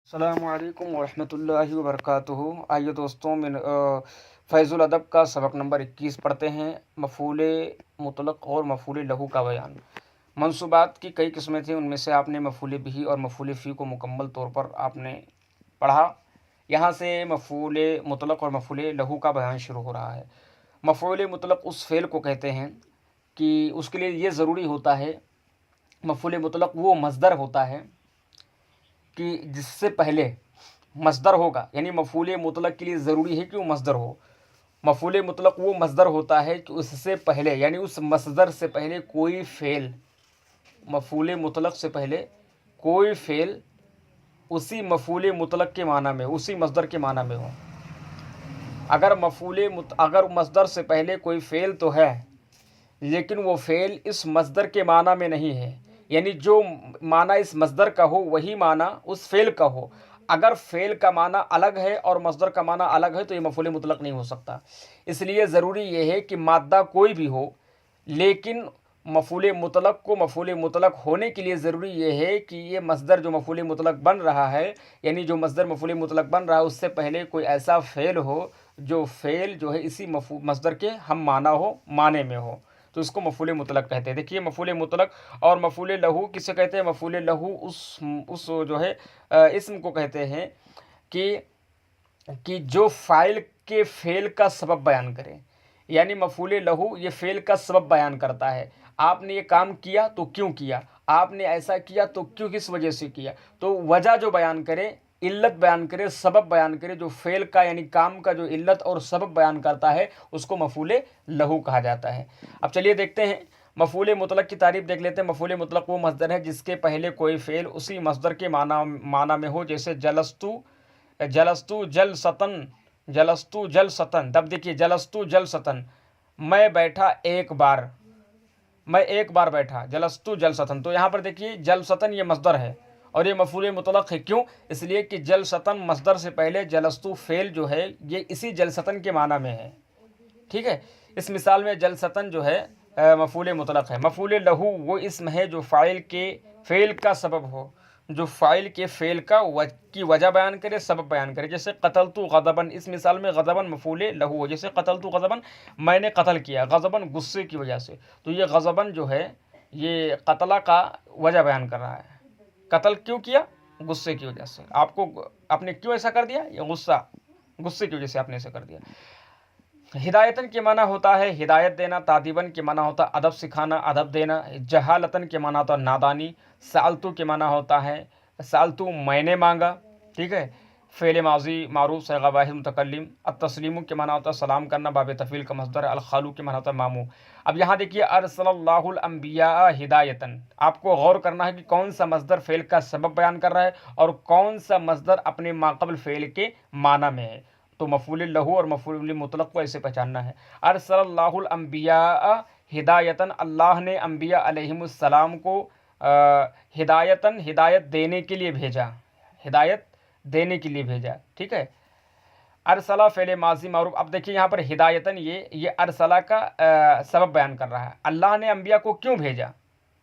السلام علیکم ورحمۃ اللہ وبرکاتہ۔ آئیے دوستوں، فیض الادب کا سبق نمبر 21 پڑھتے ہیں۔ مفعول مطلق اور مفعول لہو کا بیان۔ منصوبات کی کئی قسمیں تھیں، ان میں سے آپ نے مفعول بہ اور مفعول فی کو مکمل طور پر آپ نے پڑھا۔ یہاں سے مفعول مطلق اور مفعول لہو کا بیان شروع ہو رہا ہے۔ مفعول مطلق اس فعل کو کہتے ہیں کہ اس کے لیے یہ ضروری ہوتا ہے، مفعول مطلق وہ مصدر ہوتا ہے کہ جس سے پہلے مصدر ہوگا، یعنی مفعول مطلق کے لیے ضروری ہے کہ وہ مصدر ہو۔ مفعول مطلق وہ مصدر ہوتا ہے کہ اس سے پہلے، یعنی اس مصدر سے پہلے کوئی فعل، مفعول مطلق سے پہلے کوئی فعل اسی مفعول مطلق کے معنی میں، اسی مصدر کے معنی میں ہو۔ اگر مصدر سے پہلے کوئی فعل تو ہے، لیکن وہ فعل اس مصدر کے معنی میں نہیں ہے، یعنی جو معنی اس مصدر کا ہو وہی معنی اس فعل کا ہو۔ اگر فعل کا معنی الگ ہے اور مصدر کا معنی الگ ہے تو یہ مفعول مطلق نہیں ہو سکتا۔ اس لیے ضروری یہ ہے کہ مادہ کوئی بھی ہو، لیکن مفعول مطلق کو مفعول مطلق ہونے کے لیے ضروری یہ ہے کہ یہ مصدر جو مفعول مطلق بن رہا ہے، یعنی جو مصدر مفعول مطلق بن رہا ہے اس سے پہلے کوئی ایسا فعل ہو جو فعل جو ہے اسی مصدر کے ہم معنی میں ہو، تو اس کو مفعول مطلق کہتے ہیں۔ دیکھیے، مفعول مطلق اور مفعول لہو کسے کہتے ہیں؟ مفعول لہو اس جو ہے اسم کو کہتے ہیں کہ جو فاعل کے فعل کا سبب بیان کرے، یعنی مفعول لہو یہ فعل کا سبب بیان کرتا ہے۔ آپ نے یہ کام کیا تو کیوں کیا، آپ نے ایسا کیا تو کیوں، کس وجہ سے کیا، تو وجہ جو بیان کرے، علت بیان کرے، سبب بیان کرے، جو فعل کا یعنی کام کا جو علت اور سبب بیان کرتا ہے اس کو مفعول لہو کہا جاتا ہے۔ اب چلیے دیکھتے ہیں مفعول مطلق کی تعریف دیکھ لیتے ہیں۔ مفعول مطلق وہ مصدر ہے جس کے پہلے کوئی فعل اسی مصدر کے معنی میں ہو، جیسے جلستو جلستن۔ تب دیکھیے، جلستو جلستن، میں بیٹھا ایک بار، میں ایک بار بیٹھا، جلستو جلستن۔ تو یہاں پر دیکھیے جلستن یہ مصدر ہے اور یہ مفعول مطلق ہے۔ کیوں؟ اس لیے کہ جلستن مصدر سے پہلے جلستو فعل جو ہے یہ اسی جلستن کے معنی میں ہے، ٹھیک ہے۔ اس مثال میں جلستن جو ہے مفعول مطلق ہے۔ مفعول لہو وہ اسم ہے جو فاعل کے فعل کا سبب ہو، جو فاعل کے فعل کی وجہ بیان کرے، سبب بیان کرے، جیسے قتلت غضبن۔ اس مثال میں غضبن مفعول لہو ہو، جیسے قتلت غضبن، میں نے قتل کیا، غضبن غصے کی وجہ سے۔ تو یہ غضبن جو ہے یہ قتلہ کا وجہ بیان کر رہا ہے، قتل کیوں کیا؟ غصے کی وجہ سے۔ آپ نے کیوں ایسا کر دیا؟ یہ غصے کی وجہ سے آپ نے ایسا کر دیا۔ ہدایتن کے معنی ہوتا ہے ہدایت دینا، تادیبن کے معنی ہوتا ہے ادب سکھانا، ادب دینا، جہالتن کے معنی ہوتا ہے نادانی، سالتو کے معنی ہوتا ہے سالتو میں نے مانگا، ٹھیک ہے۔ فعل ماضی معروف صیغہ واحد متکلم۔ التسلیم کے معنی ہوتا ہے سلام کرنا، باب تفعیل کا مصدر ہے۔ الخالو کے معنی ہوتا ہے ماموں۔ اب یہاں دیکھیے، ارسل اللہ الانبیاء ہدایتن، آپ کو غور کرنا ہے کہ کون سا مصدر فعل کا سبب بیان کر رہا ہے اور کون سا مصدر اپنے ماقبل فعل کے معنی میں ہے۔ تو مفعول لہو اور مفعول مطلق کو ایسے پہچاننا ہے۔ ارسل اللہ الانبیاء ہدایتن، اللہ نے انبیاء علیہم السلام کو ہدایتن ہدایت دینے کے لیے بھیجا، ہدایت دینے کے لیے بھیجا، ٹھیک ہے۔ ارسلہ فعل ماضی معروف۔ اب دیکھیے یہاں پر ہدایتن یہ ارسلہ کا سبب بیان کر رہا ہے۔ اللہ نے انبیاء کو کیوں بھیجا؟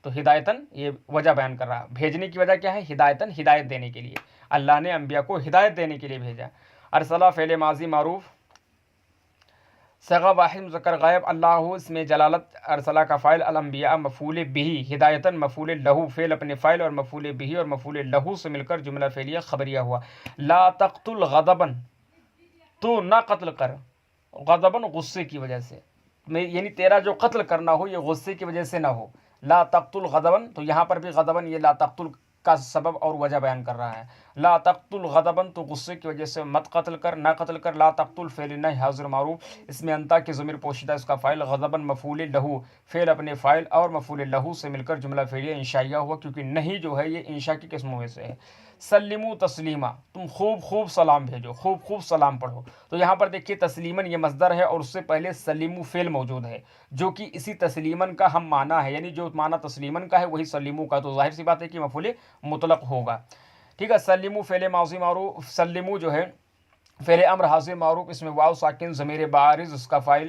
تو ہدایتن یہ وجہ بیان کر رہا ہے۔ بھیجنے کی وجہ کیا ہے؟ ہدایتن ہدایت دینے کے لیے، اللہ نے انبیاء کو ہدایت دینے کے لیے بھیجا۔ ارسلہ فعل ماضی معروف صیغہ واحد مذکر غائب، اللہ اس میں جلالت، ارسلہ کا فاعل، الانبیاء مفعول بہ، ہدایتن مفعول لہو، فعل اپنے فاعل اور مفعول بہ اور مفعول لہو سے مل کر جملہ فعلیہ خبریہ ہوا۔ لا تقتل غضبن، تو نہ قتل کر، غضبن غصے کی وجہ سے، یعنی تیرا جو قتل کرنا ہو یہ غصے کی وجہ سے نہ ہو۔ لا تقتل غضبن، تو یہاں پر بھی غضبن یہ لا تقتل کا سبب اور وجہ بیان کر رہا ہے۔ لا تقتل غضبن، تو غصے کی وجہ سے مت قتل کر، نہ قتل کر۔ لا تقتل فعل نہی حاضر معروف، اس میں انتا کی ضمیر پوشیدہ، اس کا فاعل، غضبن مفعول لہو، فعل اپنے فاعل اور مفعول لہو سے مل کر جملہ فعلیہ انشائیہ ہوا، کیونکہ نہیں جو ہے یہ انشاء کی قسموں میں سے ہے۔ سلموا تسلیما، تم خوب سلام بھیجو، خوب سلام پڑھو۔ تو یہاں پر دیکھیے تسلیماً یہ مصدر ہے اور اس سے پہلے سلموا فعل موجود ہے جو کہ اسی تسلیماً کا ہم معنی ہے، یعنی جو معنی تسلیماً کا ہے وہی سلموا کا، تو ظاہر سی بات ہے کہ مفعول مطلق ہوگا، ٹھیک ہے۔ سلموا فعل ماضی معروف، سلموا جو ہے فعل امر حاضر معروف، اس میں واو ساکن ضمیر بارز اس کا فاعل،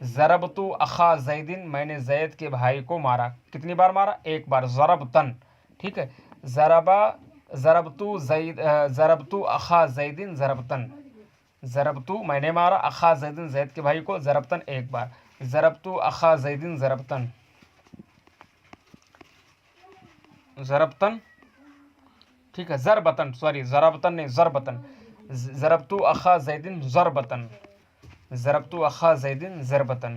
ضربتو اخا زیدن، میں نے زید کے بھائی کو مارا. کتنی بار مارا؟ ایک بار. ضربتن، ٹھیک ہے. ضربتو اخا زیدن ضربتن. ضربتو میں نے مارا، اخا زیدن زید کے بھائی کو، ضربتن ایک بار. ضربتو اخا زیدن ضربتن. ضربتن، ٹھیک ہے. ضربتن، سوری ضربتن نہیں، ضربتن. ضربتو اخا زیدن ضربتن. ضربتو اخا زیدن ضربتن.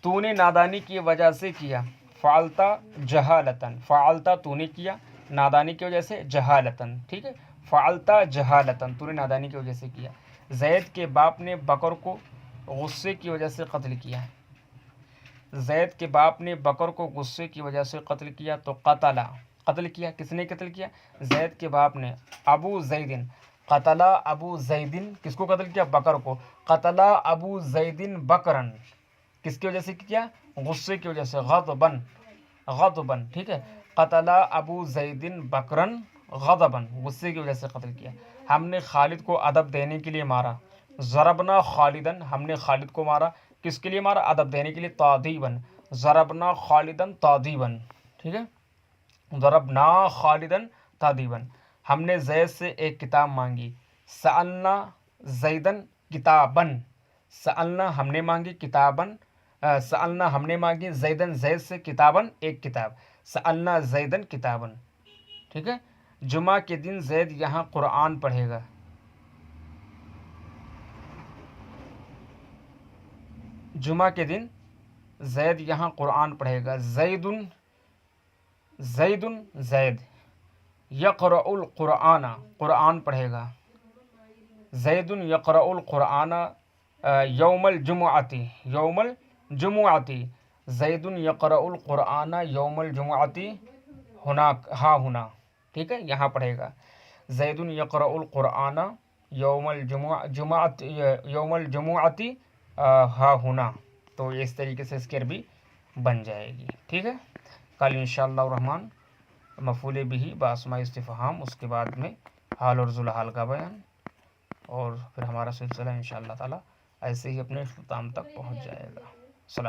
تو نے نادانی کی وجہ سے کیا. فعلتا جہالتن. فعلتا تو نے کیا نادانی کی وجہ سے، جہالتن، ٹھیک ہے. فعلتا جہالتن، تو نے نادانی کی وجہ سے کیا. زید کے باپ نے بکر کو غصے کی وجہ سے قتل کیا. زید کے باپ نے بکر کو غصے کی وجہ سے قتل کیا. تو قتل کیا. کس نے قتل کیا؟ زید کے باپ نے. ابو زیدن، قتلا ابو زیدن، کس کو قتل کیا؟ بکر کو. قتلا ابو زیدن بکرن، کس کی وجہ سے کیا؟ غصے کی وجہ سے. غضبن، غضبن، ٹھیک ہے. قتلا ابو زیدن بکرن غضبن، غصے کی وجہ سے قتل کیا. ہم نے خالد کو ادب دینے کے لیے مارا. ضربنا خالدن، ہم نے خالد کو مارا. کس کے لیے مارا؟ ادب دینے کے لیے. تعذیباً. ضربنا خالدن تعذیباً، ٹھیک ہے. ضربنا خالدن تعذیباً. ہم نے زید سے ایک کتاب مانگی. سألنا زیدن کتابن. سألنا ہم نے مانگی، کتابن. سألنا ہم نے مانگی زیدن زید سے، کتابن ایک کتاب. سألنا زیدن کتابن، ٹھیک ہے. جمعہ کے دن زید یہاں قرآن پڑھے گا. جمعہ کے دن زید یہاں قرآن پڑھے گا. زیدن، زیدن زید. یقرأ القرآن، قرآن پڑھے گا. زیدن یقرأ القرآن یوم الجمعۃ. یوم الجمعۃ. زیدن یقرأ القرآن یوم الجمعۃ ہناک، ہاں ہونا، ٹھیک ہے، یہاں پڑھے گا. زیدن یقرأ القرآن یوم الجمعۃ، یوم الجمعۃ ہاں ہونا. تو اس طریقے سے اس کی عربی بن جائے گی، ٹھیک ہے. کل انشاءاللہ الرحمن مفعول بہ باسماء استفہام، اس کے بعد میں حال اور ذوالحال کا بیان، اور پھر ہمارا سلسلہ انشاءاللہ تعالی ایسے ہی اپنے اختتام تک پہنچ جائے گا.